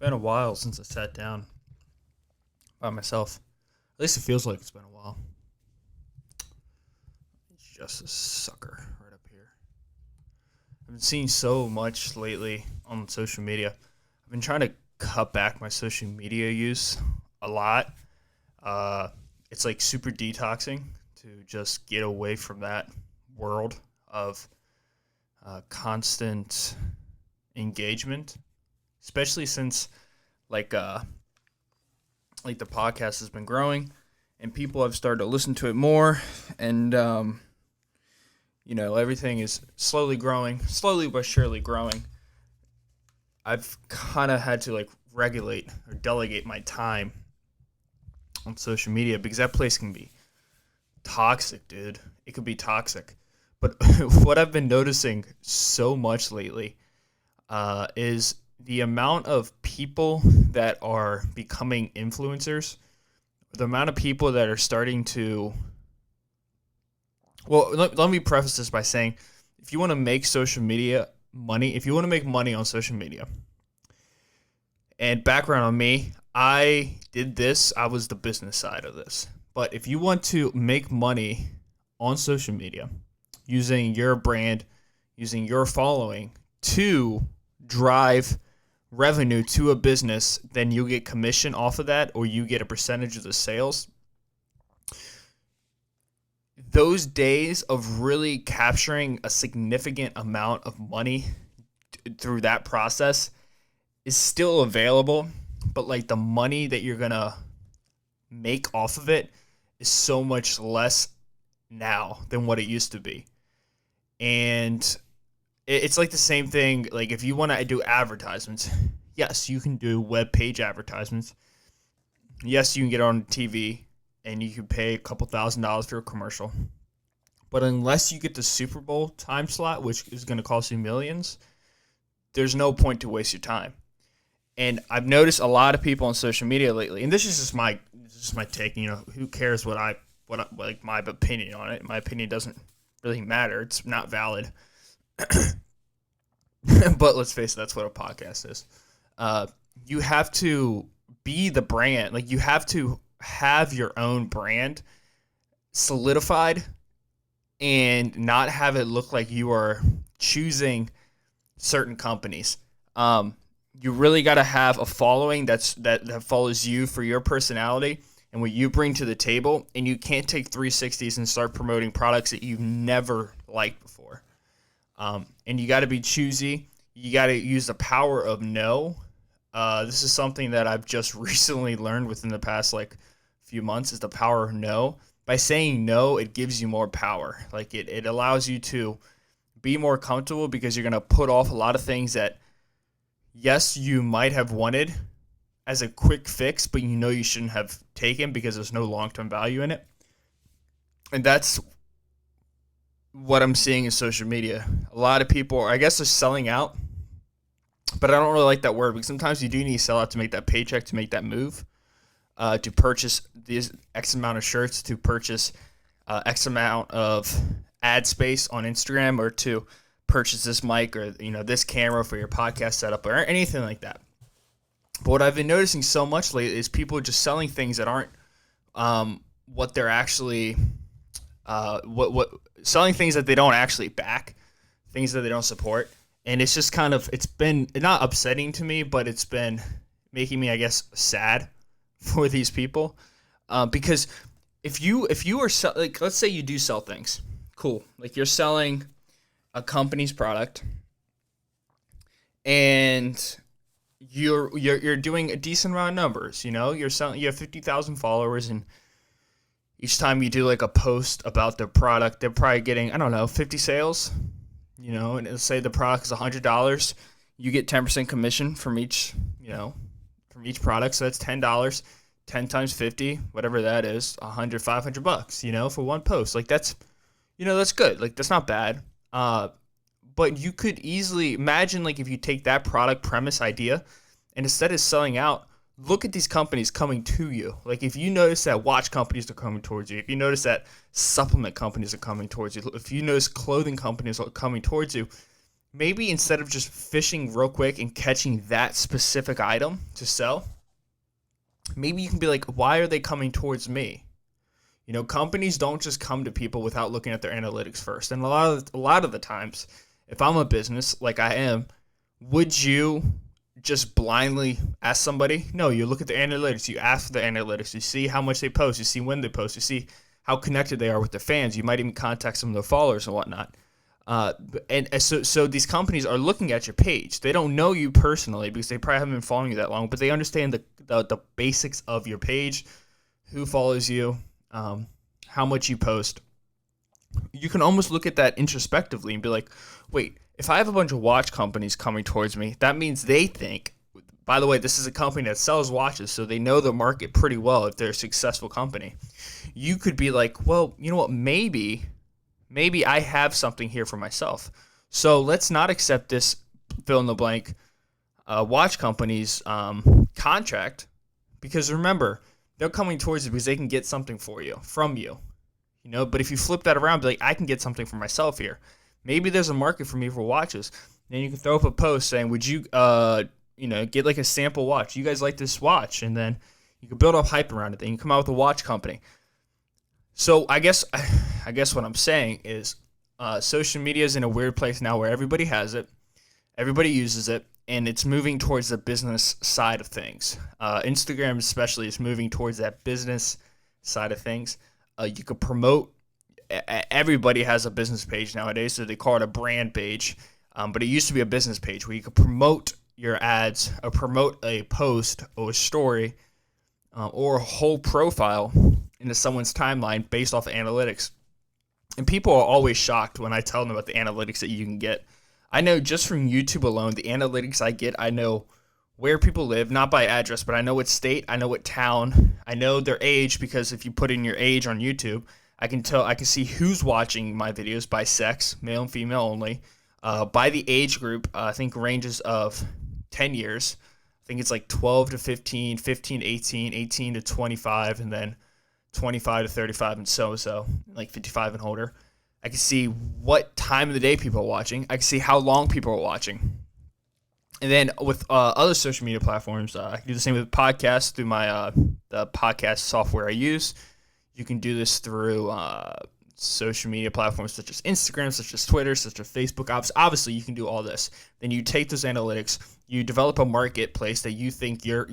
Been a while since I sat down by myself. At least it feels like it's been a while. It's just a sucker right up here. I've been seeing so much lately on social media. I've been trying to cut back my social media use a lot. It's like super detoxing to just get away from that world of constant engagement, especially since like the podcast has been growing and people have started to listen to it more, and everything is slowly but surely growing. I've kind of had to regulate or delegate my time on social media because that place can be toxic, dude. It could be toxic. But what I've been noticing so much lately is the amount of people that are becoming influencers, the amount of people that are starting to... Well, let me preface this by saying, if you want to make social media money, if you want to make money on social media, and background on me, I did this, I was the business side of this. But if you want to make money on social media, using your brand, using your following to drive revenue to a business, then you get commission off of that, or you get a percentage of the sales. Those days of really capturing a significant amount of money through that process is still available, but the money that you're gonna make off of it is so much less now than what it used to be. And it's like the same thing, if you want to do advertisements, yes, you can do web page advertisements. Yes, you can get on TV and you can pay a couple $1,000s for a commercial. But unless you get the Super Bowl time slot, which is going to cost you millions, there's no point to waste your time. And I've noticed a lot of people on social media lately, and this is just my take. Who cares what my opinion on it? My opinion doesn't really matter. It's not valid. But let's face it, that's what a podcast is. You have to be the brand. You have to have your own brand solidified and not have it look like you are choosing certain companies. You really got to have a following that follows you for your personality and what you bring to the table, and you can't take 360s and start promoting products that you've never liked before. And you got to be choosy. You got to use the power of no. This is something that I've just recently learned within the past few months, is the power of no. By saying no, it gives you more power. It allows you to be more comfortable because you're going to put off a lot of things that, yes, you might have wanted as a quick fix, but you shouldn't have taken because there's no long-term value in it. And that's what I'm seeing in social media. A lot of people, I guess, are selling out, but I don't really like that word because sometimes you do need to sell out to make that paycheck, to make that move, to purchase these X amount of shirts, to purchase X amount of ad space on Instagram, or to purchase this mic or this camera for your podcast setup or anything like that. But what I've been noticing so much lately is people just selling things that aren't what they're actually selling things that they don't actually back, things that they don't support. And it's just it's been not upsetting to me, but it's been making me, I guess, sad for these people. Because if you are let's say you do sell things, cool. You're selling a company's product and you're doing a decent amount of numbers. You have 50,000 followers, and each time you do a post about their product, they're probably getting, I don't know, 50 sales, and let's say the product is $100. You get 10% commission from each product. So that's $10, 10 times 50, whatever that is, $100, $500, for one post. That's good. That's not bad. But you could easily imagine, if you take that product premise idea and instead of selling out, look at these companies coming to you. If you notice that watch companies are coming towards you, if you notice that supplement companies are coming towards you, if you notice clothing companies are coming towards you, maybe instead of just fishing real quick and catching that specific item to sell, maybe you can be like, why are they coming towards me? You know, companies don't just come to people without looking at their analytics first. And a lot of the times, if I'm a business like I am, would you just blindly ask somebody? No, you look at the analytics. You ask for the analytics. You see how much they post. You see when they post. You see how connected they are with their fans. You might even contact some of their followers and whatnot. So these companies are looking at your page. They don't know you personally because they probably haven't been following you that long, but they understand the basics of your page, who follows you, how much you post. You can almost look at that introspectively and be like, wait, if I have a bunch of watch companies coming towards me, that means they think, by the way, this is a company that sells watches, so they know the market pretty well if they're a successful company. You could be like, well, you know what, maybe I have something here for myself. So let's not accept this fill in the blank watch company's contract, because remember, they're coming towards you because they can get something from you. You know, but if you flip that around, be like, I can get something for myself here. Maybe there's a market for me for watches. Then you can throw up a post saying, would you, get like a sample watch? You guys like this watch? And then you can build up hype around it. Then you come out with a watch company. So I guess what I'm saying is social media is in a weird place now where everybody has it. Everybody uses it. And it's moving towards the business side of things. Instagram especially is moving towards that business side of things. You could promote. Everybody has a business page nowadays, so they call it a brand page. But it used to be a business page where you could promote your ads or promote a post or a story or a whole profile into someone's timeline based off of analytics. And people are always shocked when I tell them about the analytics that you can get. I know just from YouTube alone, the analytics I get, I know where people live, not by address, but I know what state, I know what town, I know their age, because if you put in your age on YouTube, I can see who's watching my videos by sex, male and female only, by the age group. I think ranges of 10 years. I think it's like 12 to 15, 15 to 18, 18 to 25, and then 25 to 35 and so, like 55 and older. I can see what time of the day people are watching. I can see how long people are watching. And then with other social media platforms, I can do the same with podcasts through my the podcast software I use. You can do this through social media platforms such as Instagram, such as Twitter, such as Facebook. Obviously, you can do all this. Then you take those analytics, you develop a marketplace that you think your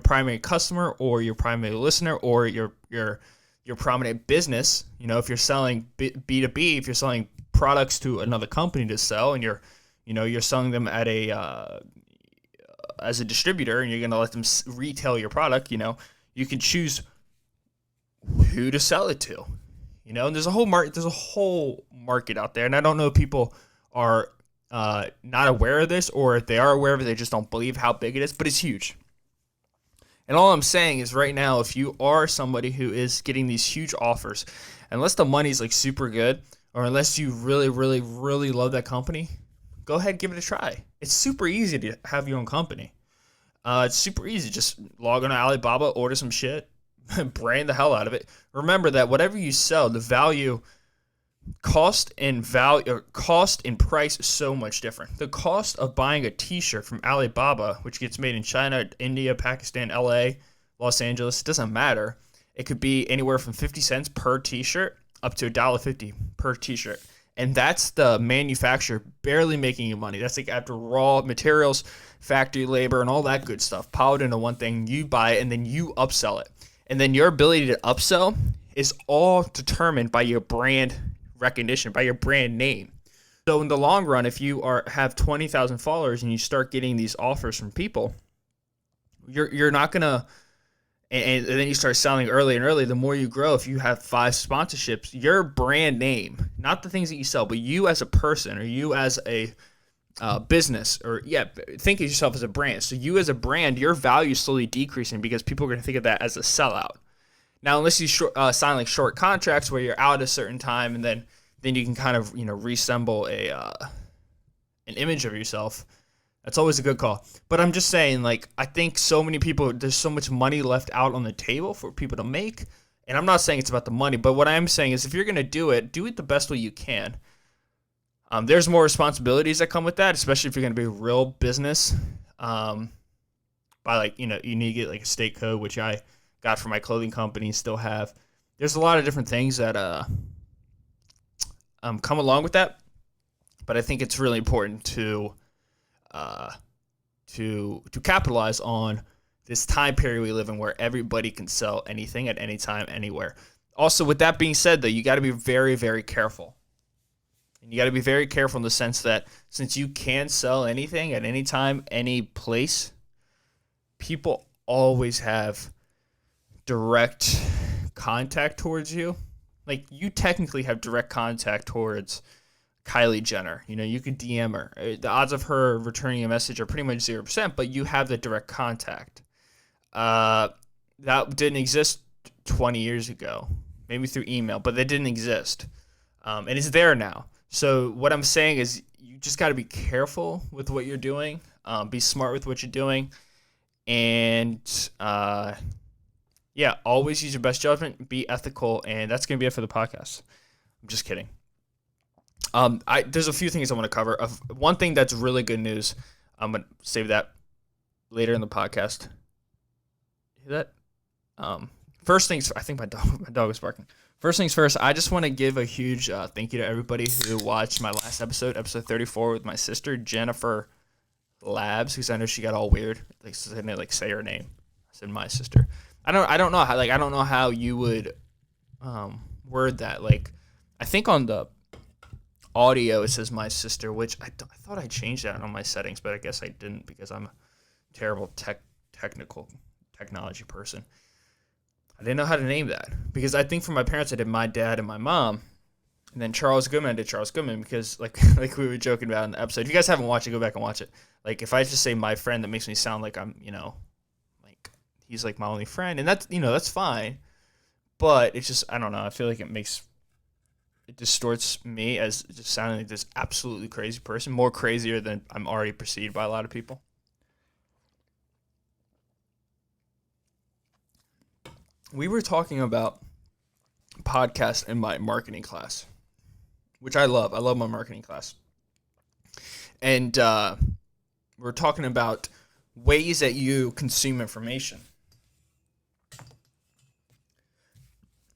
primary customer or your primary listener or your prominent business. You know, if you're selling B2B, if you're selling products to another company to sell, and you're selling them at as a distributor, and you're going to let them retail your product, you can choose who to sell it to. And there's a whole market out there, and I don't know if people are not aware of this, or if they are aware of it, they just don't believe how big it is, but it's huge. And all I'm saying is right now, if you are somebody who is getting these huge offers, unless the money's like super good, or unless you really, really, really love that company, go ahead and give it a try. It's super easy to have your own company. It's super easy. Just log on to Alibaba, order some shit, brand the hell out of it. Remember that whatever you sell, the value, cost and price is so much different. The cost of buying a t-shirt from Alibaba, which gets made in China, India, Pakistan, LA, Los Angeles, it doesn't matter. It could be anywhere from 50 cents per t-shirt up to $1.50 per t-shirt. And that's the manufacturer barely making you money. That's like after raw materials, factory labor, and all that good stuff piled into one thing. You buy it and then you upsell it. And then your ability to upsell is all determined by your brand recognition, by your brand name. So in the long run, if you have 20,000 followers and you start getting these offers from people, you're not gonna, and then you start selling early and early. The more you grow, if you have 5 sponsorships, your brand name, not the things that you sell, but you as a person, or you as a business, think of yourself as a brand. So you as a brand, your value is slowly decreasing because people are going to think of that as a sellout. Now, unless you sign like short contracts where you're out at a certain time, and then you can kind of reassemble an image of yourself. That's always a good call. But I'm just saying, like, I think so many people, there's so much money left out on the table for people to make. And I'm not saying it's about the money, but what I am saying is if you're going to do it the best way you can. There's more responsibilities that come with that, especially if you're going to be a real business. By like, you need to get like a state code, which I got for my clothing company, still have. There's a lot of different things that come along with that, but I think it's really important to capitalize on this time period we live in where everybody can sell anything at any time, anywhere. Also, with that being said, though, you got to be very, very careful. And you got to be very careful in the sense that since you can sell anything at any time, any place, people always have direct contact towards you. Like, you technically have direct contact towards Kylie Jenner. You could DM her. The odds of her returning a message are pretty much 0%, but you have the direct contact. That didn't exist 20 years ago, maybe through email, but that didn't exist. And it's there now. So what I'm saying is you just got to be careful with what you're doing. Be smart with what you're doing. And, always use your best judgment. Be ethical. And that's going to be it for the podcast. I'm just kidding. There's a few things I want to cover. One thing that's really good news. I'm going to save that later in the podcast. Hear that? First things, I think my dog is barking. First things first, I just want to give a huge thank you to everybody who watched my last episode 34 with my sister, Jennifer Labs, because I know she got all weird. Like, I didn't say her name. I said my sister. I don't know how, I don't know how you would word that. Like, I think on the audio it says my sister, which I thought I changed that on my settings, but I guess I didn't because I'm a terrible technology person. I didn't know how to name that because I think for my parents I did my dad and my mom, and then Charles Goodman I did Charles Goodman because like we were joking about in the episode. If you guys haven't watched it, go back and watch it. Like, if I just say my friend, that makes me sound like I'm like he's like my only friend, and that's that's fine, but it's just I don't know. I feel like it distorts me as just sounding like this absolutely crazy person, more crazier than I'm already perceived by a lot of people. We were talking about podcasts in my marketing class, which I love. I love my marketing class. And we're talking about ways that you consume information.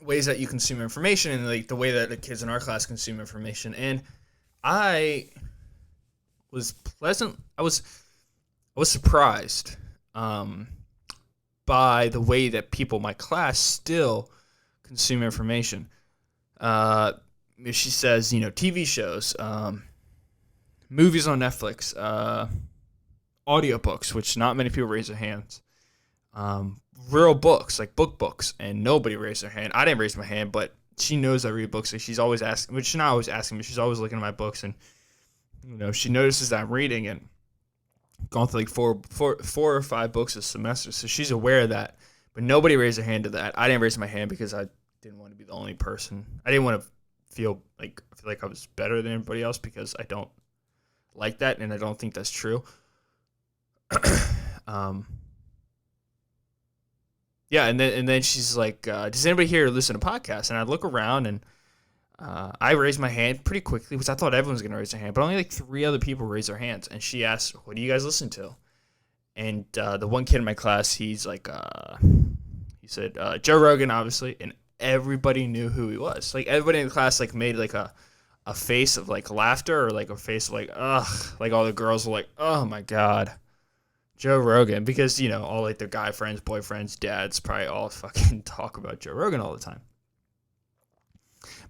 Ways that you consume information and like the way that the kids in our class consume information. And I was surprised by the way that people in my class still consume information. She says, TV shows, movies on Netflix, audiobooks, which not many people raise their hands, real books, like books, and nobody raised their hand. I didn't raise my hand, but she knows I read books, so she's always asking, which she's not always asking me, she's always looking at my books, and, she notices that I'm reading, and gone through like four or five books a semester, so she's aware of that. But nobody raised their hand to that. I didn't raise my hand because I didn't want to be the only person. I didn't want to feel like I was better than everybody else because I don't like that, and I don't think that's true. And then she's like, does anybody here listen to podcasts? And I look around, and I raised my hand pretty quickly because I thought everyone was going to raise their hand, but only like 3 other people raised their hands. And she asked, what do you guys listen to? And the one kid in my class, he's like, he said, Joe Rogan, obviously. And everybody knew who he was. Like, everybody in the class like made like a face of like laughter or like a face of like, ugh. Like, all the girls were like, oh my God, Joe Rogan. Because, all like their guy friends, boyfriends, dads probably all fucking talk about Joe Rogan all the time.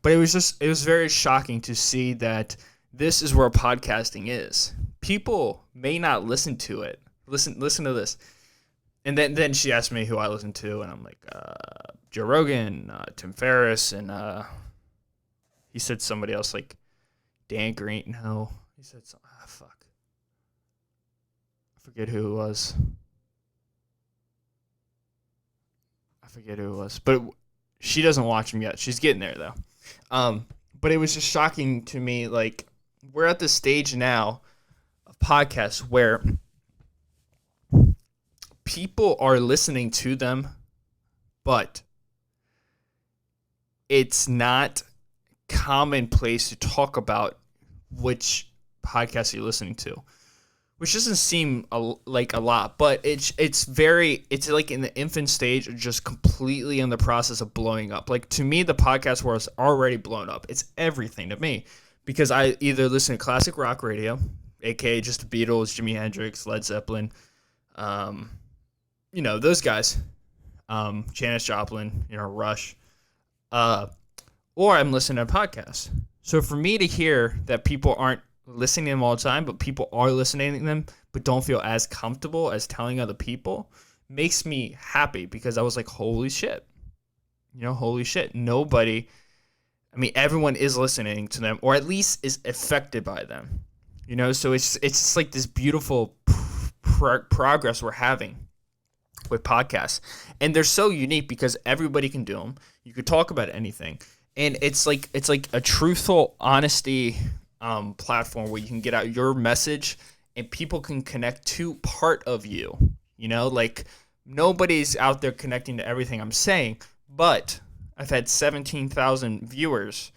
But it was very shocking to see that this is where podcasting is. People may not listen to it. Listen to this. And then she asked me who I listen to, and I'm like, Joe Rogan, Tim Ferriss, and he said somebody else like Dan Green. No, he said something. Fuck. I forget who it was. But she doesn't watch him yet. She's getting there though. But it was just shocking to me. Like, we're at the stage now of podcasts where people are listening to them, but it's not commonplace to talk about which podcast you're listening to, which doesn't seem like a lot, but it's like in the infant stage, just completely in the process of blowing up. Like, to me, the podcast world is already blown up. It's everything to me, because I either listen to classic rock radio, aka just the Beatles, Jimi Hendrix, Led Zeppelin, those guys, Janis Joplin, Rush, or I'm listening to podcasts. So for me to hear that people aren't listening to them all the time, but people are listening to them but don't feel as comfortable as telling other people, makes me happy, because I was like, holy shit. Holy shit. Everyone is listening to them, or at least is affected by them. So it's just like this beautiful progress we're having with podcasts. And they're so unique because everybody can do them. You could talk about anything. And it's like a truthful honesty platform where you can get out your message and people can connect to part of you. Like, nobody's out there connecting to everything I'm saying, but I've had 17,000 viewers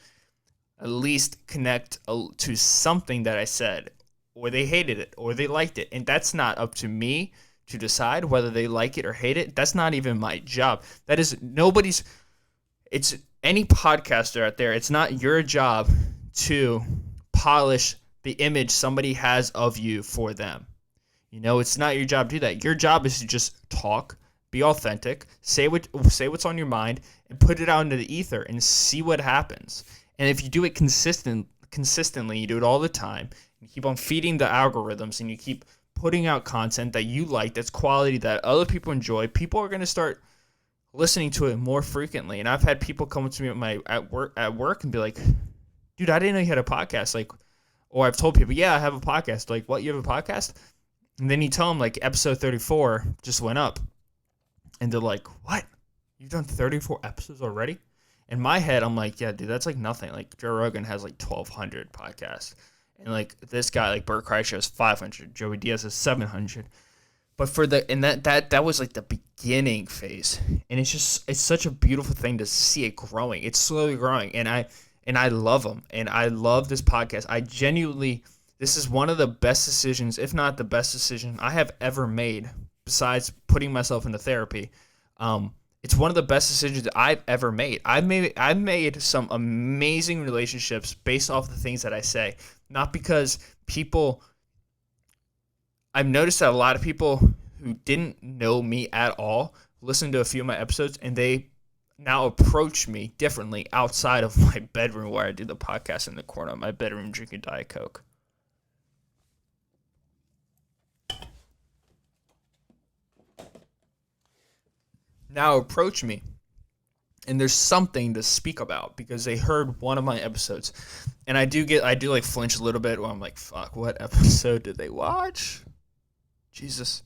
at least connect to something that I said, or they hated it, or they liked it. And that's not up to me to decide whether they like it or hate it. That's not even my job. That is nobody's. It's any podcaster out there. It's not your job to polish the image somebody has of you for them. It's not your job to do that. Your job is to just talk, be authentic, say what's on your mind, and put it out into the ether and see what happens. And if you do it consistently, you do it all the time, you keep on feeding the algorithms, and you keep putting out content that you like, that's quality, that other people enjoy, people are going to start listening to it more frequently. And I've had people come to me at work and be like, dude, I didn't know you had a podcast. Like, or I've told people, yeah, I have a podcast. Like, what, you have a podcast? And then you tell them, like, episode 34 just went up. And they're like, what? You've done 34 episodes already? In my head, I'm like, yeah, dude, that's like nothing. Like, Joe Rogan has like 1,200 podcasts. And like this guy, like Bert Kreischer, has 500. Joey Diaz has 700. But that was like the beginning phase. And it's such a beautiful thing to see it growing. It's slowly growing. And I love them. And I love this podcast. This is one of the best decisions, if not the best decision I have ever made, besides putting myself into therapy. It's one of the best decisions I've ever made. I've made some amazing relationships based off the things that I say. Not because I've noticed that a lot of people who didn't know me at all listened to a few of my episodes, and they now approach me differently outside of my bedroom, where I do the podcast in the corner of my bedroom drinking Diet Coke. Now approach me, and there's something to speak about because they heard one of my episodes. And I do like flinch a little bit where I'm like, fuck, what episode did they watch? Jesus.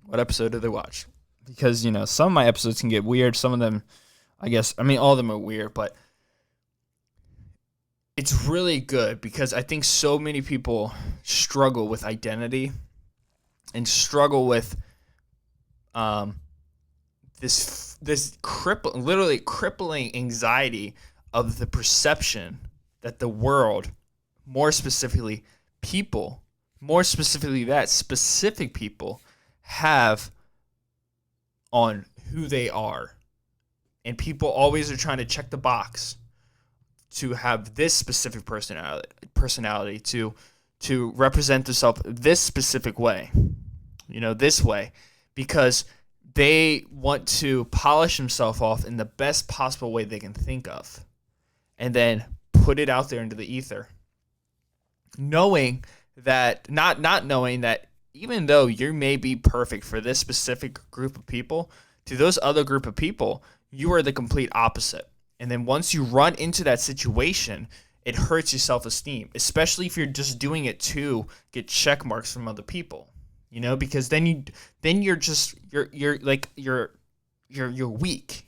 What episode did they watch? Because, some of my episodes can get weird. Some of them, all of them are weird, but it's really good because I think so many people struggle with identity and struggle with this literally crippling anxiety of the perception that the world, more specifically specific people have on who they are. And people always are trying to check the box to have this specific personality to represent themselves this specific way, this way, because they want to polish themselves off in the best possible way they can think of, and then put it out there into the ether, knowing that not knowing that even though you may be perfect for this specific group of people, to those other group of people, you are the complete opposite. And then once you run into that situation, it hurts your self-esteem, especially if you're just doing it to get check marks from other people. Because then you're weak.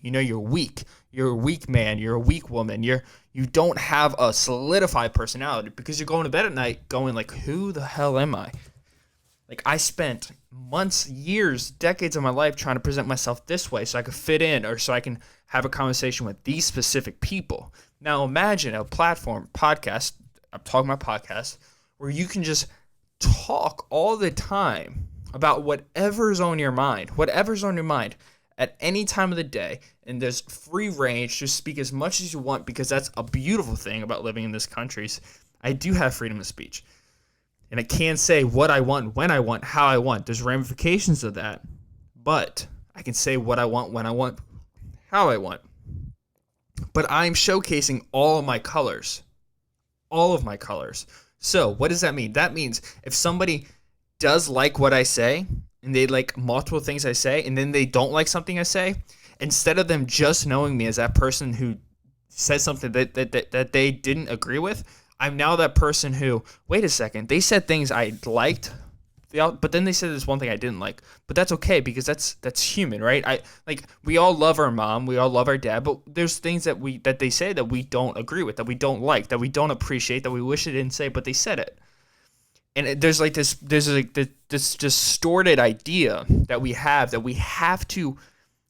You're weak. You're a weak man. You're a weak woman. You don't have a solidified personality because you're going to bed at night going like, who the hell am I? Like, I spent months, years, decades of my life trying to present myself this way so I could fit in, or so I can have a conversation with these specific people. Now imagine a platform, podcast, I'm talking about podcasts, where you can just talk all the time about whatever's on your mind, at any time of the day, and there's free range to speak as much as you want, because that's a beautiful thing about living in this country. I do have freedom of speech, and I can say what I want, when I want, how I want. There's ramifications of that, but I can say what I want, when I want, how I want. But I'm showcasing all of my colors. So what does that mean? That means if somebody does like what I say, and they like multiple things I say, and then they don't like something I say, instead of them just knowing me as that person who said something that they didn't agree with, I'm now that person who, wait a second, they said things I liked, but then they said this one thing I didn't like. But that's okay, because that's human, right? We all love our mom, we all love our dad, but there's things that they say that we don't agree with, that we don't like, that we don't appreciate, that we wish they didn't say, but they said it. And there's this distorted idea that we have to,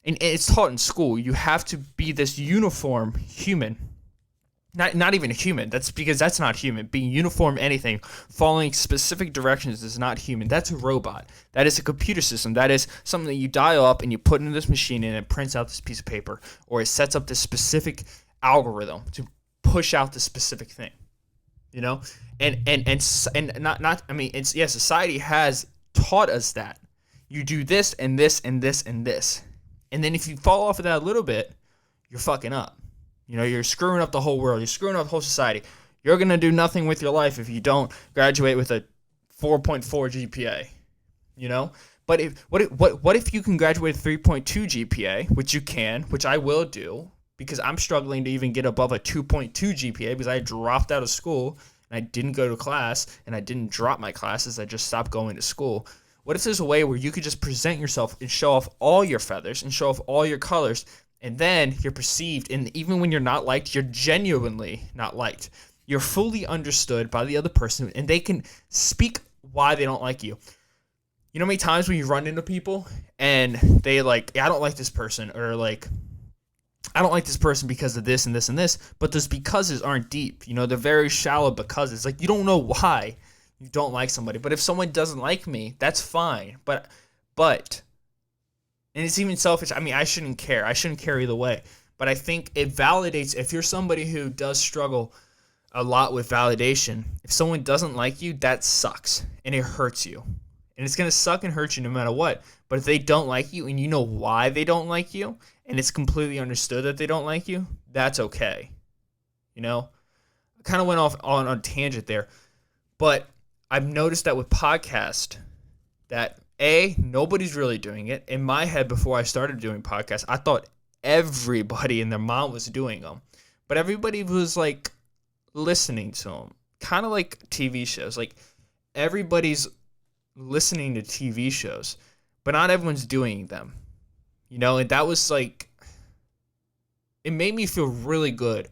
and it's taught in school, you have to be this uniform human. Not even a human. That's because that's not human. Being uniform anything, following specific directions is not human. That's a robot. That is a computer system. That is something that you dial up and you put into this machine and it prints out this piece of paper, or it sets up this specific algorithm to push out this specific thing. You know? Society has taught us that. You do this and this and this and this. And then if you fall off of that a little bit, you're fucking up. You know, you're screwing up the whole world. You're screwing up the whole society. You're going to do nothing with your life if you don't graduate with a 4.4 GPA, you know? But what if you can graduate with 3.2 GPA, which you can, which I will do, because I'm struggling to even get above a 2.2 GPA because I dropped out of school and I didn't go to class and I didn't drop my classes. I just stopped going to school. What if there's a way where you could just present yourself and show off all your feathers and show off all your colors, and then you're perceived, and even when you're not liked, you're genuinely not liked. You're fully understood by the other person, and they can speak why they don't like you. You know how many times when you run into people and they like, I don't like this person, or like, I don't like this person because of this and this and this, but those becauses aren't deep. You know, they're very shallow becauses. Like, you don't know why you don't like somebody. But if someone doesn't like me, that's fine. But and it's even selfish. I mean, I shouldn't care. I shouldn't care either way. But I think it validates, if you're somebody who does struggle a lot with validation, if someone doesn't like you, that sucks. And it hurts you. And it's going to suck and hurt you no matter what. But if they don't like you and you know why they don't like you, and it's completely understood that they don't like you, that's okay. You know? I kind of went off on a tangent there. But I've noticed that with podcast, that nobody's really doing it. In my head, before I started doing podcasts, I thought everybody and their mom was doing them. But everybody was like listening to them. Kind of like TV shows. Like, everybody's listening to TV shows, but not everyone's doing them. You know, and that was like, it made me feel really good.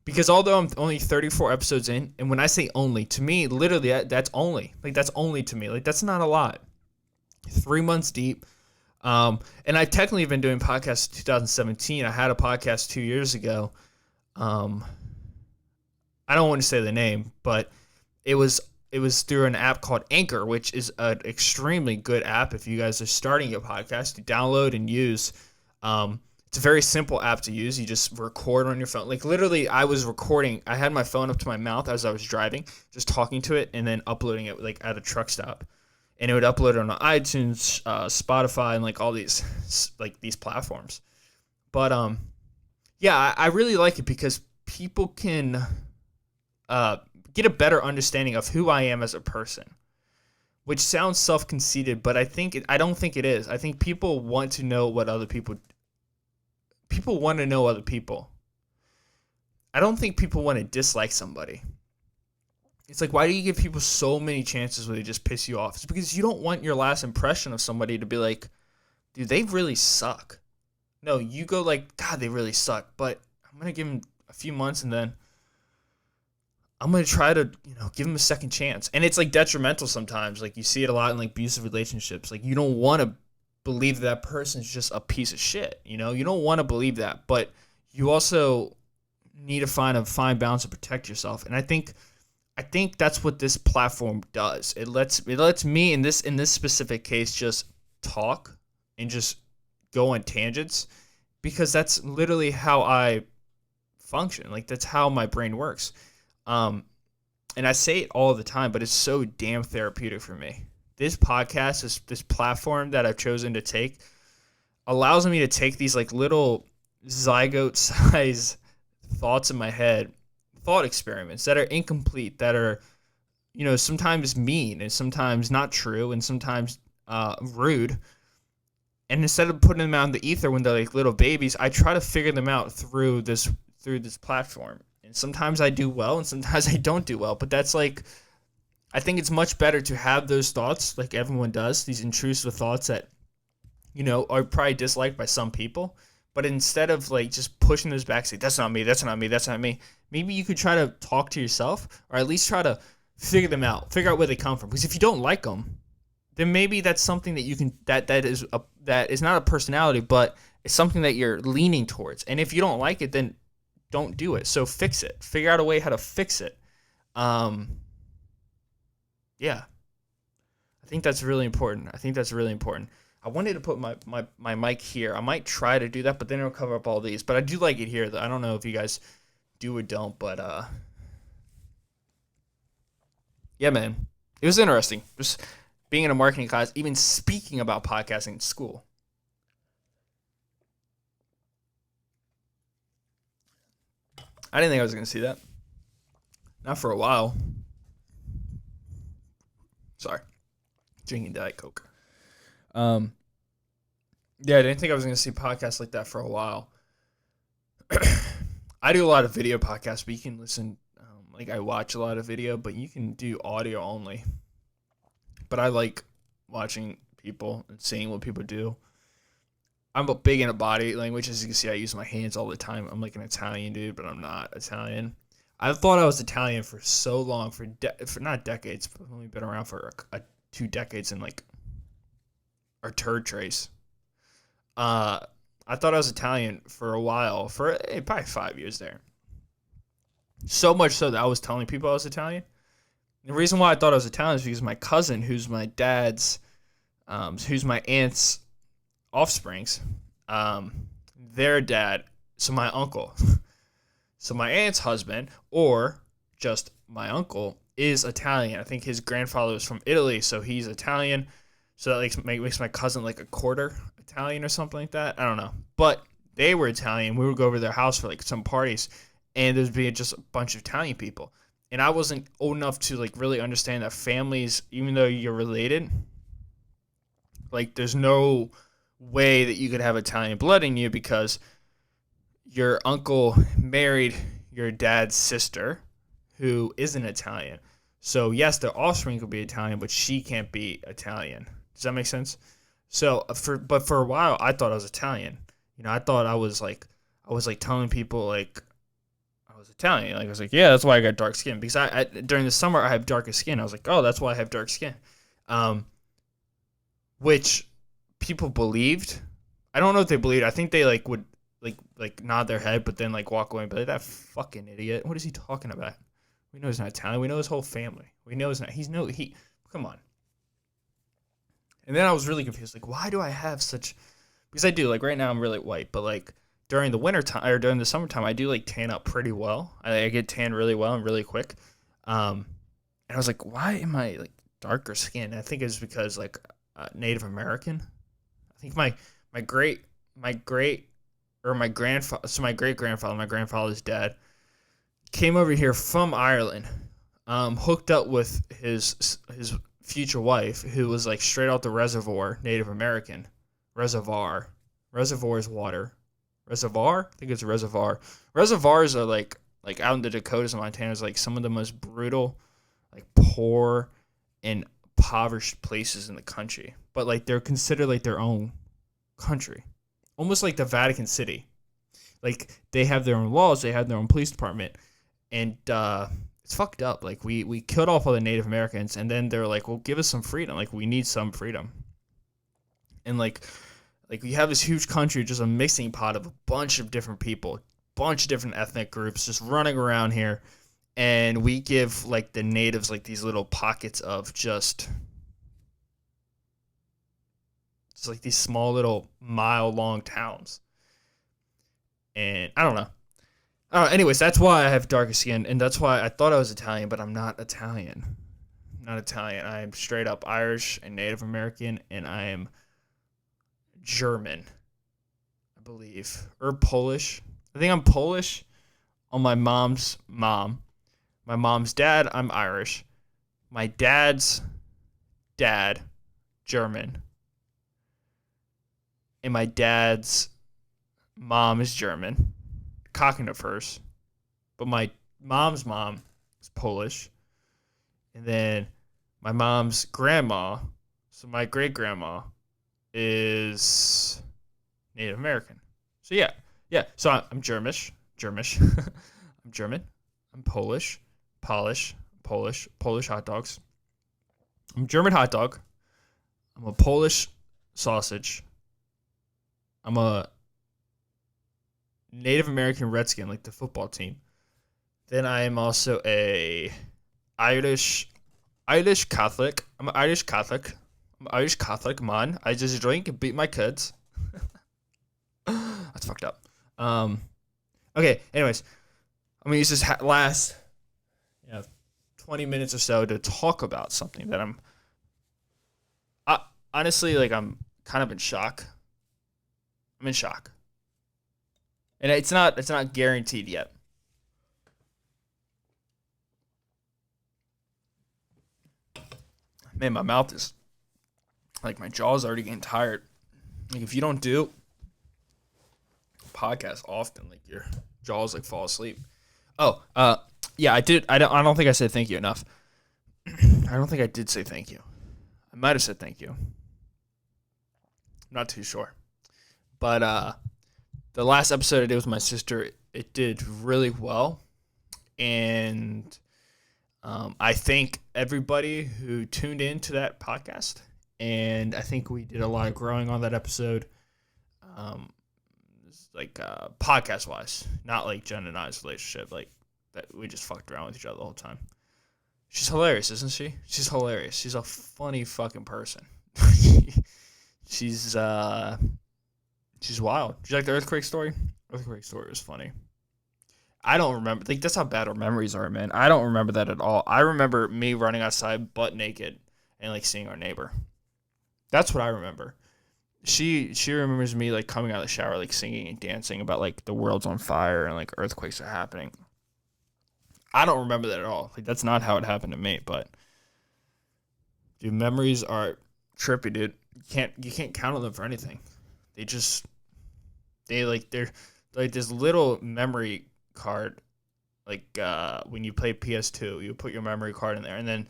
Because although I'm only 34 episodes in, and when I say only, to me, literally, that's only. Like, that's only to me. Like, that's not a lot. 3 months deep. And I've technically been doing podcasts since 2017. I had a podcast 2 years ago. I don't want to say the name, but it was through an app called Anchor, which is an extremely good app if you guys are starting your podcast to download and use. It's a very simple app to use. You just record on your phone. Like, literally, I was recording. I had my phone up to my mouth as I was driving, just talking to it and then uploading it like at a truck stop. And it would upload it on iTunes, Spotify, and like all these platforms. But yeah, I really like it because people can get a better understanding of who I am as a person, which sounds self-conceited, but I don't think it is. I think people want to know what other people want to know other people. I don't think people want to dislike somebody. It's like, why do you give people so many chances where they just piss you off? It's because you don't want your last impression of somebody to be like, dude, they really suck. No, you go like, God, they really suck, but I'm going to give them a few months and then I'm going to try to, give them a second chance. And it's like detrimental sometimes. Like, you see it a lot in like abusive relationships. Like, you don't want to believe that person's just a piece of shit. You don't want to believe that, but you also need to find a fine balance to protect yourself. And I think I think that's what this platform does. It lets me in this specific case just talk and just go on tangents, because that's literally how I function. Like, that's how my brain works. Um, and I say it all the time, but it's so damn therapeutic for me. This podcast, this platform that I've chosen to take, allows me to take these like little zygote size thoughts in my head, thought experiments that are incomplete, that are, sometimes mean and sometimes not true and sometimes rude. And instead of putting them out in the ether when they're like little babies, I try to figure them out through this platform. And sometimes I do well and sometimes I don't do well. But that's like, I think it's much better to have those thoughts like everyone does, these intrusive thoughts that, are probably disliked by some people. But instead of like just pushing those back, say, that's not me, that's not me, that's not me, maybe you could try to talk to yourself, or at least try to figure them out, figure out where they come from. Because if you don't like them, then maybe that's something that you can, that is not a personality, but it's something that you're leaning towards. And if you don't like it, then don't do it. So fix it. Figure out a way how to fix it. Yeah. I think that's really important. I wanted to put my mic here. I might try to do that, but then it'll cover up all these. But I do like it here. I don't know if you guys do or don't, but yeah, man. It was interesting. Just being in a marketing class, even speaking about podcasting in school. I didn't think I was going to see that. Not for a while. Sorry. Drinking Diet Coke. Yeah, I didn't think I was going to see podcasts like that for a while. I do a lot of video podcasts, but you can listen, like I watch a lot of video, but you can do audio only. But I like watching people and seeing what people do. I'm big into body language. As you can see, I use my hands all the time. I'm like an Italian dude, but I'm not Italian. I thought I was Italian for so long, for not decades, but I've only been around for 2 decades in like our turd trace. I thought I was Italian for a while, for probably 5 years there. So much so that I was telling people I was Italian. The reason why I thought I was Italian is because my cousin, who's my aunt's offsprings, their dad, so my uncle, so my aunt's husband, or just my uncle, is Italian. I think his grandfather was from Italy, so he's Italian. So that makes my cousin like a quarter Italian or something like that. I don't know. But they were Italian. We would go over to their house for like some parties, and there'd be just a bunch of Italian people. And I wasn't old enough to like really understand that families, even though you're related, like there's no way that you could have Italian blood in you because your uncle married your dad's sister, who isn't Italian. So yes, their offspring could be Italian, but she can't be Italian. Does that make sense? So for a while, I thought I was Italian. I thought I was like telling people like I was Italian. Like I was like, yeah, that's why I got dark skin, because I during the summer I have darker skin. I was like, oh, that's why I have dark skin, which people believed. I don't know if they believed. I think they like would like nod their head, but then like walk away and be like, that fucking idiot. What is he talking about? We know he's not Italian. We know his whole family. We know he's not. Come on. And then I was really confused. Like, why do I have such? Because I do. Like right now, I'm really white, but like during the winter time or during the summertime, I do like tan up pretty well. I get tan really well and really quick. And I was like, why am I like darker skin? And I think it's because like Native American. I think my great grandfather, my grandfather's dad, came over here from Ireland, hooked up with his future wife, who was like straight out the reservoir, Native American. Reservoir is water. Reservoir? I think it's a reservoir. Reservoirs are like out in the Dakotas and Montana is like some of the most brutal, like poor and impoverished places in the country. But like they're considered like their own country. Almost like the Vatican City. Like they have their own laws, they have their own police department. And it's fucked up. Like we killed off all the Native Americans, and then they're like, well, give us some freedom. Like we need some freedom. And like we have this huge country, just a mixing pot of a bunch of different people, bunch of different ethnic groups just running around here. and we give like the natives like these little pockets of just it's like these small little mile-long towns. And I don't know. Anyways, that's why I have darker skin, and that's why I thought I was Italian, but I'm not Italian. I'm not Italian. I am straight up Irish and Native American, and I am German, I believe, or Polish. I think I'm Polish on my mom's mom. My mom's dad, I'm Irish. My dad's dad, German. And my dad's mom is German. Cocking it first. But my mom's mom is Polish. And then my mom's grandma, so my great-grandma, is Native American. So yeah. So I'm Germish. I'm German. I'm Polish. Polish hot dogs. I'm a German hot dog. I'm a Polish sausage. I'm a Native American Redskin, like the football team. Then I am also a Irish Catholic. I'm an Irish Catholic. I'm an Irish Catholic man. I just drink and beat my kids. That's fucked up. Okay. Anyways, I'm gonna use this last 20 minutes or so to talk about something that honestly, like, I'm kind of in shock. I'm in shock. And it's not guaranteed yet. Man, my mouth is, like, my jaw's already getting tired. Like, if you don't do podcasts often, like, your jaws, like, fall asleep. Yeah, I did. I don't think I said thank you enough. I don't think I did say thank you. I might have said thank you. I'm not too sure. But the last episode I did with my sister, it did really well. And I thank everybody who tuned in to that podcast. And I think we did a lot of growing on that episode. Podcast-wise. Not like Jen and I's relationship. Like, that we just fucked around with each other the whole time. She's hilarious, isn't she? She's hilarious. She's a funny fucking person. She's wild. Did you like the earthquake story? Earthquake story was funny. I don't remember. Like, that's how bad our memories are, man. I don't remember that at all. I remember me running outside butt naked and, like, seeing our neighbor. That's what I remember. She remembers me, like, coming out of the shower, like, singing and dancing about, like, the world's on fire and, like, earthquakes are happening. I don't remember that at all. Like, that's not how it happened to me, but dude, memories are trippy, dude. You can't count on them for anything. They're like this little memory card, like when you play PS2, you put your memory card in there and then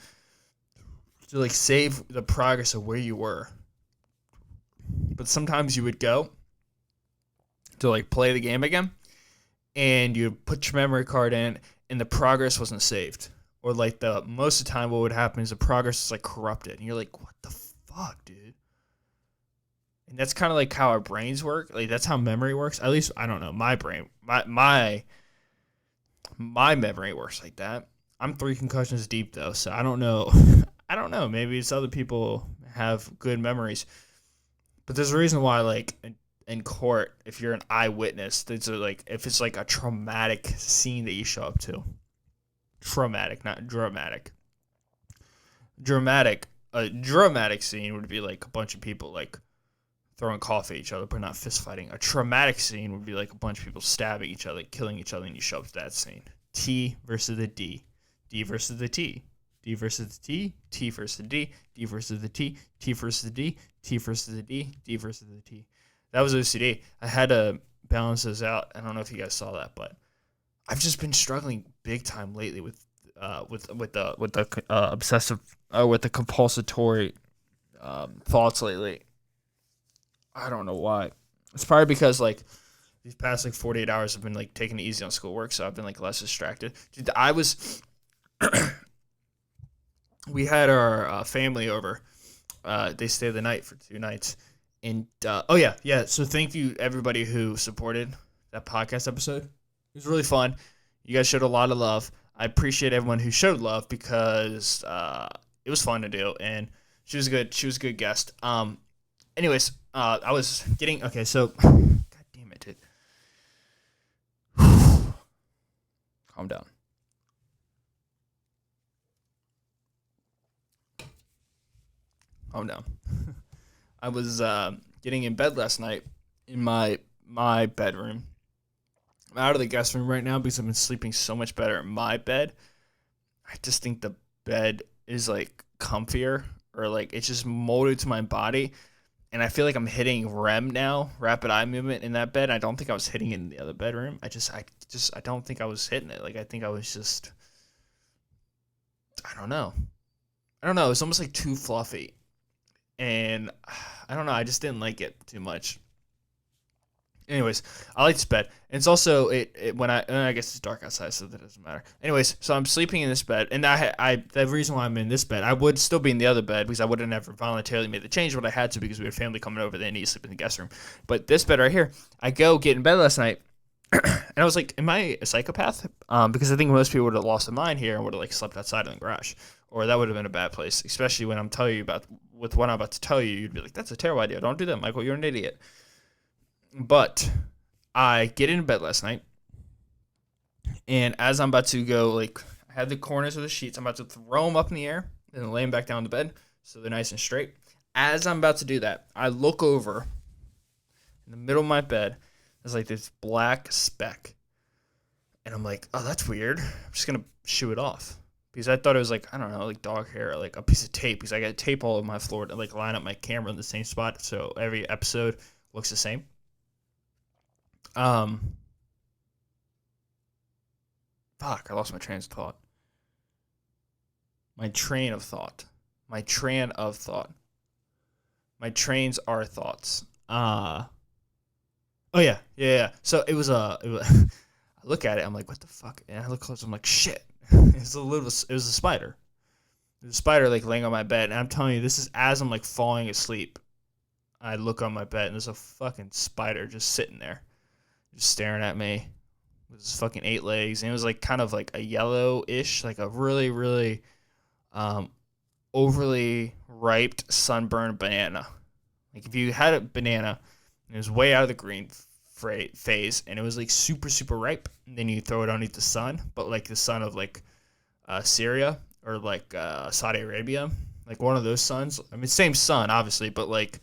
to like save the progress of where you were. But sometimes you would go to like play the game again and you put your memory card in and the progress wasn't saved. Or like most of the time what would happen is the progress is like corrupted and you're like, what the fuck, dude? And that's kind of like how our brains work. Like, that's how memory works. At least, I don't know. My brain, my memory works like that. I'm 3 concussions deep, though, so I don't know. I don't know. Maybe it's other people have good memories. But there's a reason why, like, in court, if you're an eyewitness, if it's like a traumatic scene that you show up to. Traumatic, not dramatic. A dramatic scene would be like a bunch of people, like, throwing coffee at each other, but not fist fighting. A traumatic scene would be like a bunch of people stabbing each other, killing each other, and you show up to that scene. T versus the D. D versus the T. D versus the T. T versus the D. D versus the T. T versus the D. T versus the D. D versus the T. That was OCD. I had to balance those out. I don't know if you guys saw that, but I've just been struggling big time lately with the obsessive with the compulsory thoughts lately. I don't know why. It's probably because, like, these past, like, 48 hours have been, like, taking it easy on schoolwork, so I've been, like, less distracted. Dude, we had our family over. They stayed the night for 2 nights. And, so thank you, everybody who supported that podcast episode. It was really fun. You guys showed a lot of love. I appreciate everyone who showed love because it was fun to do, and she was good. She was a good guest. Anyways, I was getting okay. So, God damn it, dude. Calm down. Calm down. I was getting in bed last night in my bedroom. I'm out of the guest room right now because I've been sleeping so much better in my bed. I just think the bed is like comfier, or like it's just molded to my body, and I feel like I'm hitting REM now, rapid eye movement, in that bed. I don't think I was hitting it in the other bedroom. I don't think I was hitting it. Like I think I was just, I don't know. It's almost like too fluffy, and I don't know. I just didn't like it too much. Anyways, I like this bed. And it's also I guess it's dark outside, so that doesn't matter. Anyways, so I'm sleeping in this bed, and the reason why I'm in this bed, I would still be in the other bed because I would have never voluntarily made the change, but I had to because we had family coming over. They need to sleep in the guest room. But this bed right here, I go get in bed last night, and I was like, "Am I a psychopath?" Because I think most people would have lost their mind here and would have like slept outside in the garage, or that would have been a bad place. Especially when I'm telling you about with what I'm about to tell you, you'd be like, "That's a terrible idea. Don't do that, Michael. You're an idiot." But I get in bed last night, and as I'm about to go, like, I have the corners of the sheets. I'm about to throw them up in the air and then lay them back down to bed so they're nice and straight. As I'm about to do that, I look over in the middle of my bed. There's like this black speck, and I'm like, oh, that's weird. I'm just going to shoo it off because I thought it was like, I don't know, like dog hair or like a piece of tape because I got tape all over my floor to like line up my camera in the same spot so every episode looks the same. Fuck, I lost my train of thought. My train of thought. My trains are thoughts. Oh yeah. So it was I look at it, I'm like, what the fuck? And I look close, I'm like, shit. It was a spider. There's a spider like laying on my bed, and I'm telling you, this is as I'm like falling asleep. I look on my bed, and there's a fucking spider just sitting there, just staring at me with his fucking 8 legs, and it was like kind of like a yellowish, like a really, really overly ripe sunburned banana. Like if you had a banana, and it was way out of the green phase, and it was like super, super ripe, and then you throw it underneath the sun, but like the sun of like Syria or like Saudi Arabia, like one of those suns. I mean, same sun, obviously, but like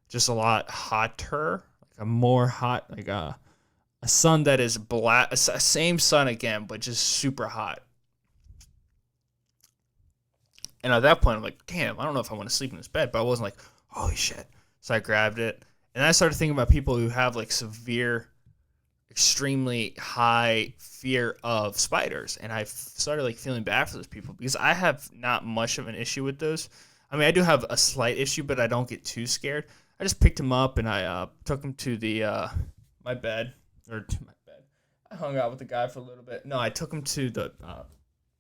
just a lot hotter, like a more hot, like a sun that is black, same sun again, but just super hot. And at that point, I'm like, damn, I don't know if I want to sleep in this bed, but I wasn't like, holy shit. So I grabbed it, and I started thinking about people who have like severe, extremely high fear of spiders, and I started like feeling bad for those people because I have not much of an issue with those. I mean, I do have a slight issue, but I don't get too scared. I just picked him up and I took him to my bed. I hung out with the guy for a little bit. No, I took him to the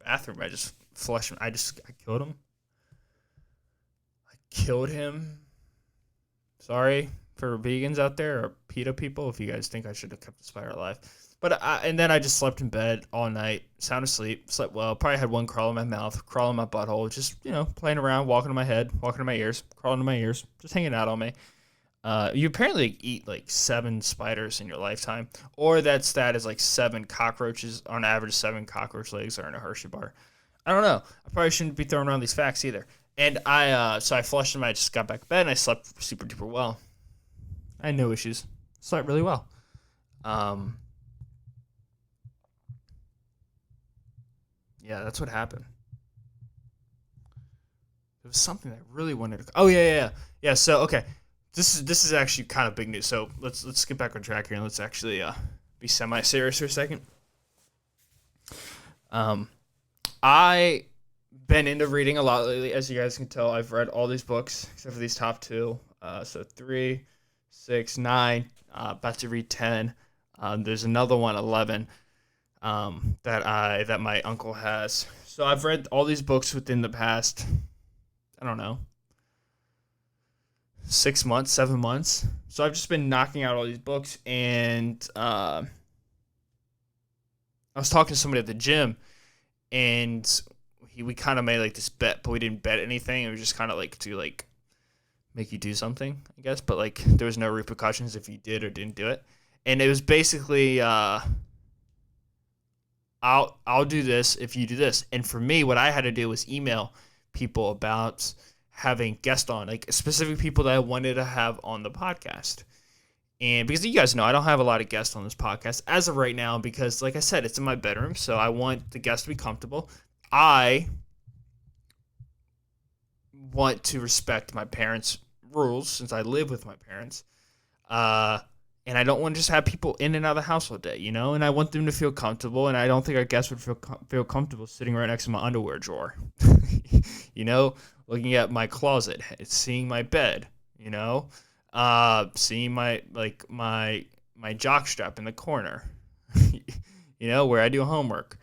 bathroom. I just flushed him. I killed him. Sorry for vegans out there or PETA people if you guys think I should have kept the spider alive. And then I just slept in bed all night, sound asleep, slept well. Probably had one crawl in my mouth, crawl in my butthole, just, playing around, walking to my head, walking to my ears, crawling to my ears, just hanging out on me. You apparently eat like 7 spiders in your lifetime, or that stat is like 7 cockroaches, on average 7 cockroach legs are in a Hershey bar. I don't know. I probably shouldn't be throwing around these facts either. And so I flushed him. I just got back to bed and I slept super duper well. I had no issues. Slept really well. Yeah, that's what happened. There was something I really wanted to. Oh yeah. So okay. This is actually kind of big news. So let's get back on track here and let's actually be semi-serious for a second. I been into reading a lot lately, as you guys can tell. I've read all these books except for these top 2. So 3, 6, 9. About to read 10. There's another one, 11, that my uncle has. So I've read all these books within the past, I don't know, 6 months, 7 months. So I've just been knocking out all these books, and I was talking to somebody at the gym, and we kind of made like this bet, but we didn't bet anything. It was just kind of like to like make you do something, I guess. But like there was no repercussions if you did or didn't do it. And it was basically I'll do this if you do this. And for me, what I had to do was email people about having guests on, like specific people that I wanted to have on the podcast. And because you guys know, I don't have a lot of guests on this podcast as of right now because, like I said, it's in my bedroom, so I want the guests to be comfortable. I want to respect my parents' rules since I live with my parents. And I don't want to just have people in and out of the house all day, you know? And I want them to feel comfortable, and I don't think our guests would feel comfortable sitting right next to my underwear drawer. You know? Looking at my closet, seeing my bed, you know? Seeing my jock strap in the corner, you know, where I do homework.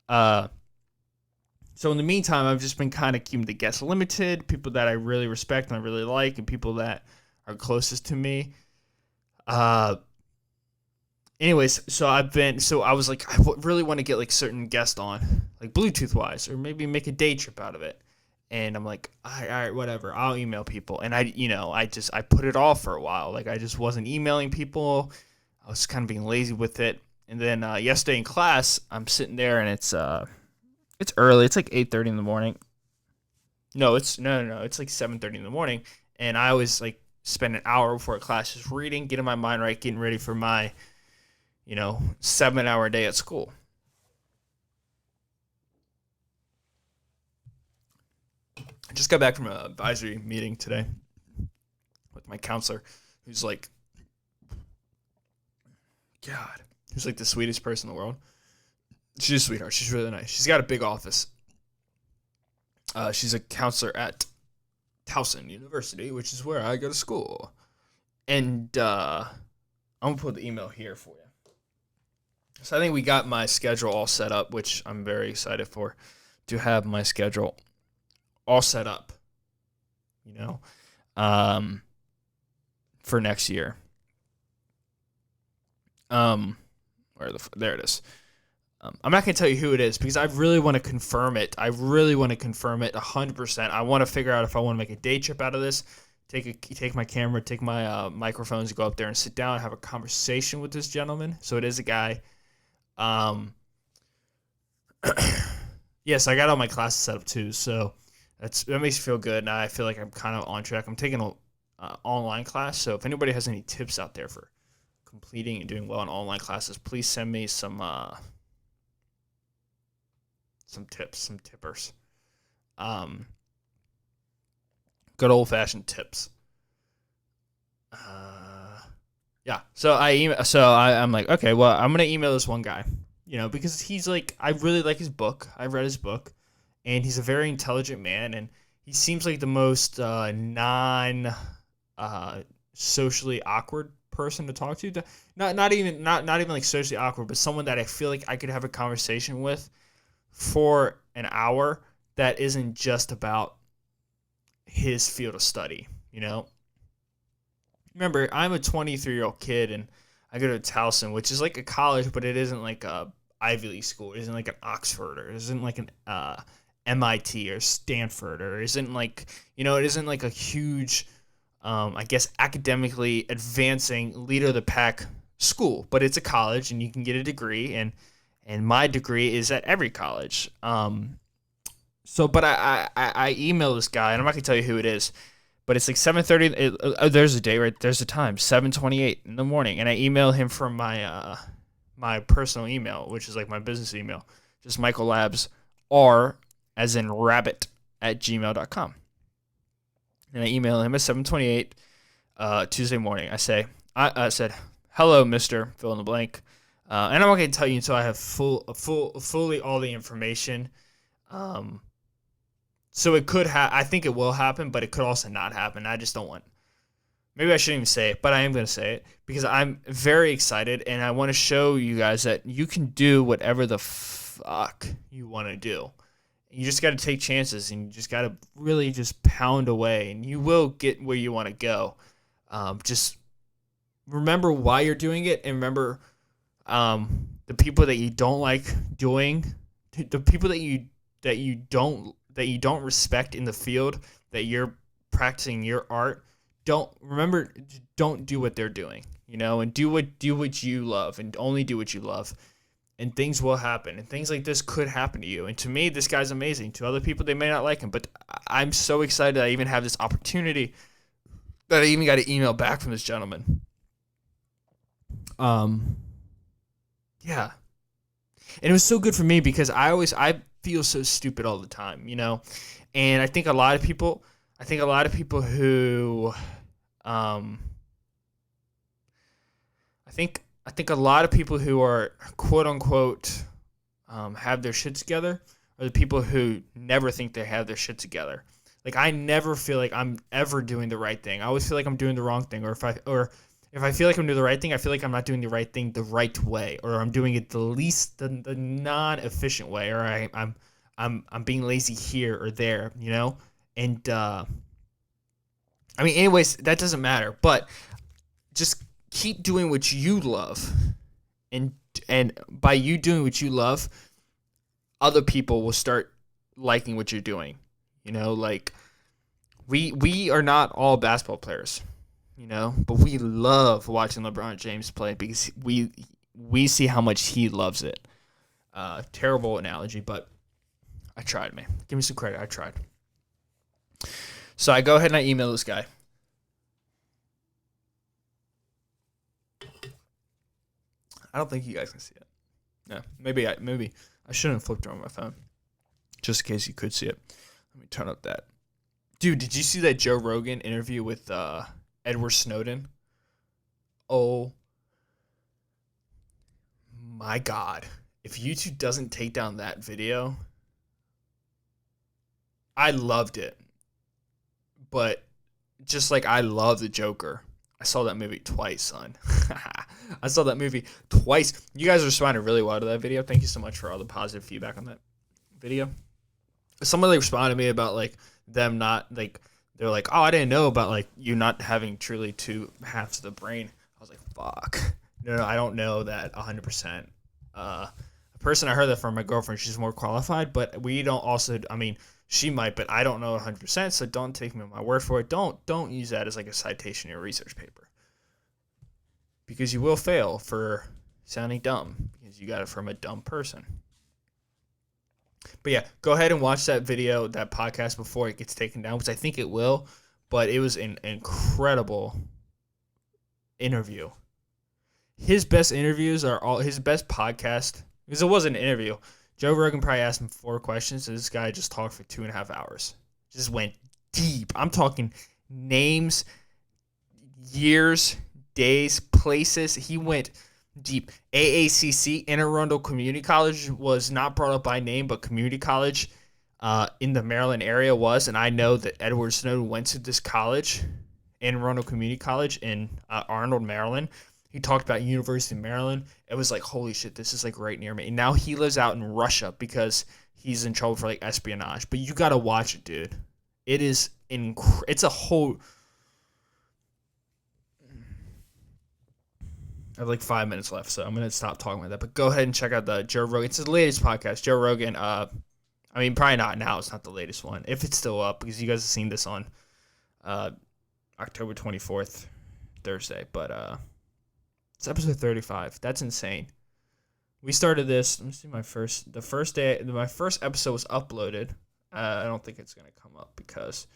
So in the meantime, I've just been kind of keeping the guests limited, people that I really respect and I really like, and people that are closest to me. Anyways, so I was like, I really want to get like certain guests on, like Bluetooth wise, or maybe make a day trip out of it. And I'm like, all right, whatever. I'll email people. And I put it off for a while. Like I just wasn't emailing people. I was kind of being lazy with it. And then yesterday in class, I'm sitting there and it's early. It's like 8:30 in the morning. No, it's like 7:30 in the morning. And I always like spend an hour before class just reading, getting my mind right, getting ready for my, 7-hour day at school. I just got back from an advisory meeting today with my counselor, who's like, God, who's like the sweetest person in the world. She's a sweetheart. She's really nice. She's got a big office. She's a counselor at Towson University, which is where I go to school. And I'm going to put the email here for you. So I think we got my schedule all set up, which I'm very excited for, to have my schedule all set up, for next year. There it is. I'm not going to tell you who it is because I really want to confirm it. I really want to confirm it 100%. I want to figure out if I want to make a day trip out of this, take my camera, take my microphones, go up there and sit down and have a conversation with this gentleman. So it is a guy. Yes, I got all my classes set up too, so that makes me feel good, and I feel like I'm kind of on track. I'm taking an online class, so if anybody has any tips out there for completing and doing well in online classes, please send me some tips, some tippers. Good old-fashioned tips. Yeah. So I'm like, okay, well, I'm gonna email this one guy, because he's like, I really like his book. I read his book, and he's a very intelligent man, and he seems like the most socially awkward person to talk to. Not even like socially awkward, but someone that I feel like I could have a conversation with for an hour that isn't just about his field of study, Remember, I'm a 23-year-old kid, and I go to Towson, which is like a college, but it isn't like a Ivy League school. It isn't like an Oxford, or it isn't like an MIT or Stanford, or it isn't like, it isn't like a huge, I guess, academically advancing leader-of-the-pack school. But it's a college, and you can get a degree, and my degree is at every college. But I email this guy, and I'm not going to tell you who it is, but it's like 7:30. There's a day, right? There's a time, 7:28 in the morning, and I email him from my my personal email, which is like my business email, just Michael Labs, R as in rabbit @gmail.com. And I email him at 7:28 Tuesday morning. I said, hello, Mr. Fill in the blank. And I'm not going to tell you until I have fully all the information. So it could I think it will happen, but it could also not happen. I just don't want. Maybe I shouldn't even say it, but I am going to say it because I'm very excited, and I want to show you guys that you can do whatever the fuck you want to do. You just got to take chances, and you just got to really just pound away, and you will get where you want to go. Just remember why you're doing it, and remember the people that you don't like doing the people that you don't respect in the field that you're practicing your art, don't do what they're doing, and do what you love, and only do what you love, and things will happen, and things like this could happen to you. And to me, this guy's amazing. To other people, they may not like him, but I'm so excited that I even have this opportunity, that I even got an email back from this gentleman. Yeah. And it was so good for me because I feel so stupid all the time, And I think a lot of people who I think a lot of people who are quote unquote have their shit together are the people who never think they have their shit together. Like, I never feel like I'm ever doing the right thing. I always feel like I'm doing the wrong thing, or if I feel like I'm doing the right thing, I feel like I'm not doing the right thing the right way, or I'm doing it the non-efficient way, or I'm being lazy here or there, And anyways, that doesn't matter. But just keep doing what you love, and by you doing what you love, other people will start liking what you're doing. Like, we are not all basketball players, but we love watching LeBron James play because we see how much he loves it. Terrible analogy, but I tried, man. Give me some credit. I tried. So I go ahead and I email this guy. I don't think you guys can see it. No, maybe I shouldn't have flipped it on my phone, just in case you could see it. Let me turn up that. Dude, did you see that Joe Rogan interview with Edward Snowden? Oh my God. If YouTube doesn't take down that video, I loved it. But just like I love the Joker, I saw that movie twice, son. I saw that movie twice. You guys responded really well to that video. Thank you so much for all the positive feedback on that video. Somebody responded to me about, like, them not, like, they're like, oh, I didn't know about, like, you not having truly two halves of the brain. I was like, fuck. No, I don't know that 100%. A person I heard that from, my girlfriend, she's more qualified, but we don't also, she might, but I don't know 100%, so don't take me on my word for it. Don't use that as like a citation in your research paper, because you will fail for sounding dumb, because you got it from a dumb person. But yeah, go ahead and watch that video, that podcast, before it gets taken down, which I think it will, but it was an incredible interview. His best interviews are all his best podcast, because it wasn't an interview. Joe Rogan probably asked him 4 questions, and this guy just talked for 2.5 hours. Just went deep. I'm talking names, years, days, places. He went deep. AACC, Anne Arundel Community College, was not brought up by name, but community college in the Maryland area was. And I know that Edward Snowden went to this college, Anne Arundel Community College in Arnold, Maryland. He talked about University of Maryland. It was like, holy shit, this is like right near me. And now he lives out in Russia because he's in trouble for like espionage. But you got to watch it, dude. It is it's a whole... I have like 5 minutes left, so I'm going to stop talking about that. But go ahead and check out the Joe Rogan. It's the latest podcast. Joe Rogan, probably not now. It's not the latest one, if it's still up, because you guys have seen this on October 24th, Thursday. But it's episode 35. That's insane. We started this. Let me see my first episode was uploaded. I don't think it's going to come up because,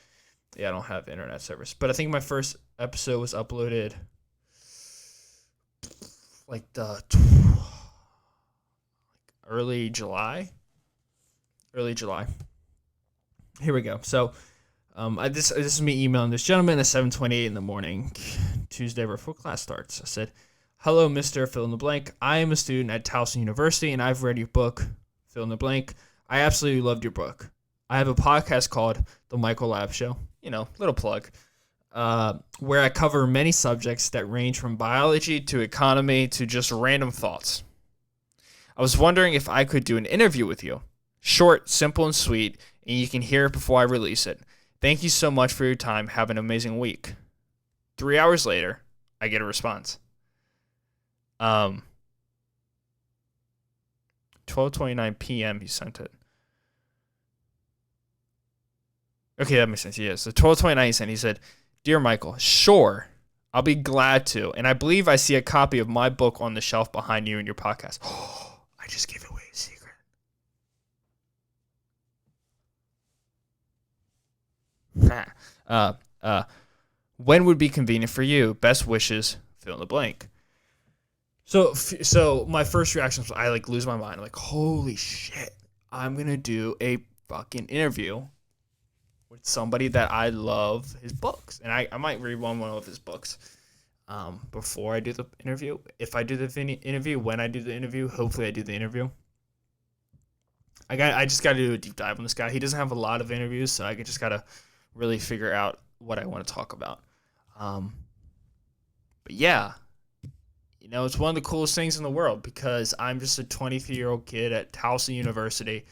I don't have internet service. But I think my first episode was uploaded like early July. Here we go. So this is me emailing this gentleman at 7:28 in the morning, Tuesday before class starts. I said, hello, Mr. Fill in the blank. I am a student at Towson University, and I've read your book, Fill in the blank. I absolutely loved your book. I have a podcast called The Michael Lab Show. Little plug. Where I cover many subjects that range from biology to economy to just random thoughts. I was wondering if I could do an interview with you. Short, simple, and sweet, and you can hear it before I release it. Thank you so much for your time. Have an amazing week. 3 hours later, I get a response. 12:29 p.m. he sent it. Okay, that makes sense. Yeah, so 12:29 he sent. He said, "Dear Michael, sure, I'll be glad to. And I believe I see a copy of my book on the shelf behind you in your podcast." Oh, I just gave away a secret. When would be convenient for you? Best wishes, fill in the blank. So my first reaction was I lose my mind. I'm like, holy shit, I'm gonna do a fucking interview with somebody that I love his books, and I might read one of his books before I do the interview. If I do the interview, when I do the interview, hopefully I do the interview. I just got to do a deep dive on this guy. He doesn't have a lot of interviews, so I just got to really figure out what I want to talk about. But yeah, it's one of the coolest things in the world because I'm just a 23-year-old kid at Towson University.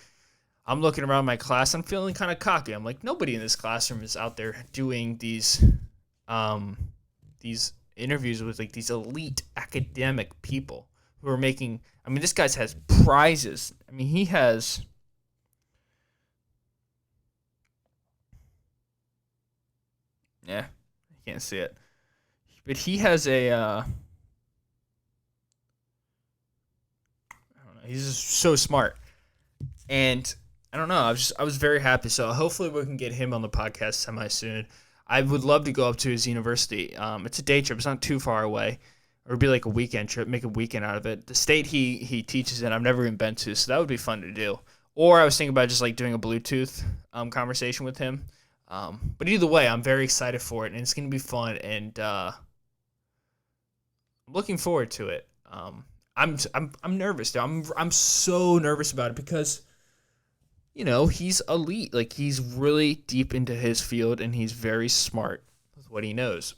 I'm looking around my class. I'm feeling kind of cocky. I'm like, nobody in this classroom is out there doing these interviews with these elite academic people who are making. I mean, this guy has prizes. I mean, he has. Yeah, I can't see it, but he has a. I don't know. He's just so smart, and I don't know. I was very happy. So hopefully we can get him on the podcast semi soon. I would love to go up to his university. It's a day trip. It's not too far away. Or it'd be like a weekend trip. Make a weekend out of it. The state he teaches in, I've never even been to, so that would be fun to do. Or I was thinking about just doing a Bluetooth conversation with him. But either way, I'm very excited for it, and it's gonna be fun, and I'm looking forward to it. I'm nervous. I'm so nervous about it because. He's elite. He's really deep into his field, and he's very smart with what he knows.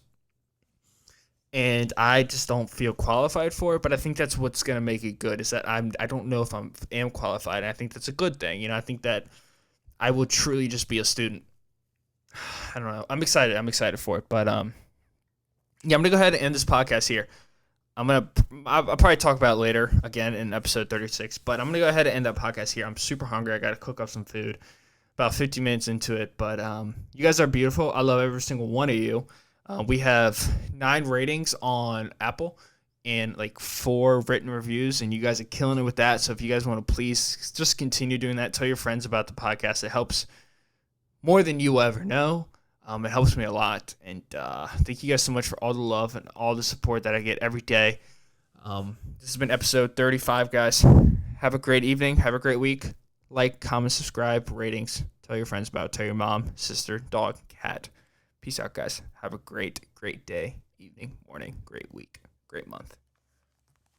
And I just don't feel qualified for it, but I think that's what's going to make it good, is that I don't know if I am qualified, and I think that's a good thing. I think that I will truly just be a student. I don't know. I'm excited. I'm excited for it. But, yeah, I'm going to go ahead and end this podcast here. I'll probably talk about it later again in episode 36, but I'm going to go ahead and end that podcast here. I'm super hungry. I got to cook up some food about 50 minutes into it, but you guys are beautiful. I love every single one of you. We have 9 ratings on Apple and 4 written reviews, and you guys are killing it with that. So if you guys want to please just continue doing that, tell your friends about the podcast. It helps more than you will ever know. It helps me a lot, and thank you guys so much for all the love and all the support that I get every day. This has been episode 35, guys. Have a great evening. Have a great week. Like, comment, subscribe, ratings. Tell your friends about it. Tell your mom, sister, dog, cat. Peace out, guys. Have a great, great day, evening, morning, great week, great month.